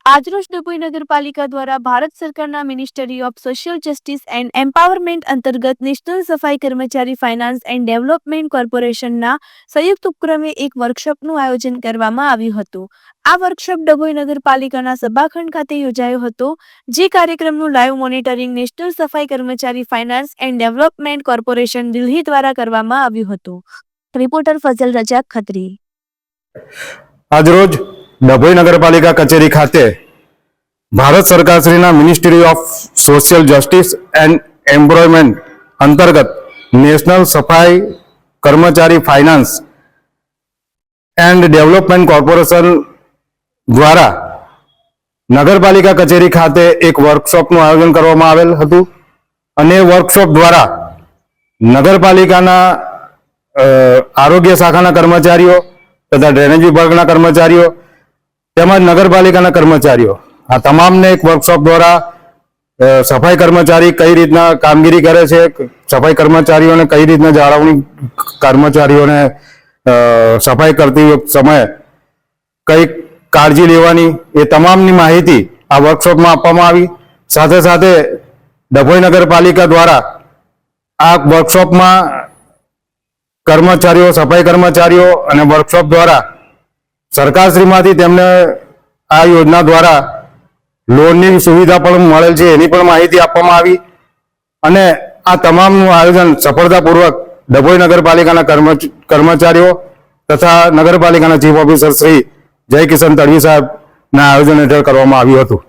આજરોજ ડભોઈ નગરપાલિકા દ્વારા ભારત સરકારના ministry of social justice and empowerment અંતર્ગત national Safai Karmachari finance and development કોર્પોરેશનના સંયુક્ત ઉપક્રમે એક વર્કશોપનું આયોજન કરવામાં આવ્યું હતું। આ વર્કશોપ ડભોઈ નગરપાલિકાના સભાખંડ ખાતે યોજાયો હતો, જે કાર્યક્રમનું live monitoring national Safai Karmachari finance and development corporation Delhi દ્વારા કરવામાં આવ્યું હતું। રિપોર્ટર ફઝલ રજાક ખત્રી। આજરોજ ડભોઈ નગરપાલિકા કચેરી ખાતે ભારત સરકારશ્રીના ministry of social justice and employment અંતર્ગત national Safai Karmachari finance and development corporation દ્વારા નગરપાલિકા કચેરી ખાતે એક વર્કશોપનું આયોજન કરવામાં આવેલ હતું અને વર્કશોપ દ્વારા નગરપાલિકાના આરોગ્ય શાખાના કર્મચારીઓ તથા ડ્રેનેજ વિભાગના કર્મચારીઓ તેમજ નગરપાલિકાના કર્મચારીઓ આ તમામને એક વર્કશોપ દ્વારા સફાઈ કર્મચારી કઈ રીતના કામગીરી કરે છે, સફાઈ કર્મચારીઓને કઈ રીતના જાળવણી કર્મચારીઓને સફાઈ કરતી સમયે કઈ કાળજી લેવાની એ તમામની માહિતી આ વર્કશોપમાં આપવામાં આવી। સાથે સાથે ડભોઈ નગરપાલિકા દ્વારા આ વર્કશોપમાં કર્મચારીઓ, સફાઈ કર્મચારીઓ અને વર્કશોપ દ્વારા સરકારશ્રીમાંથી તેમને આ યોજના દ્વારા લોનની સુવિધા પણ મળેલ છે એની પણ માહિતી આપવામાં આવી અને આ તમામનું આયોજન સફળતાપૂર્વક ડભોઈ નગરપાલિકાના કર્મચારીઓ તથા નગરપાલિકાના ચીફ ઓફિસર શ્રી જય કિશન તડવી સાહેબના આયોજન હેઠળ કરવામાં આવ્યું હતું।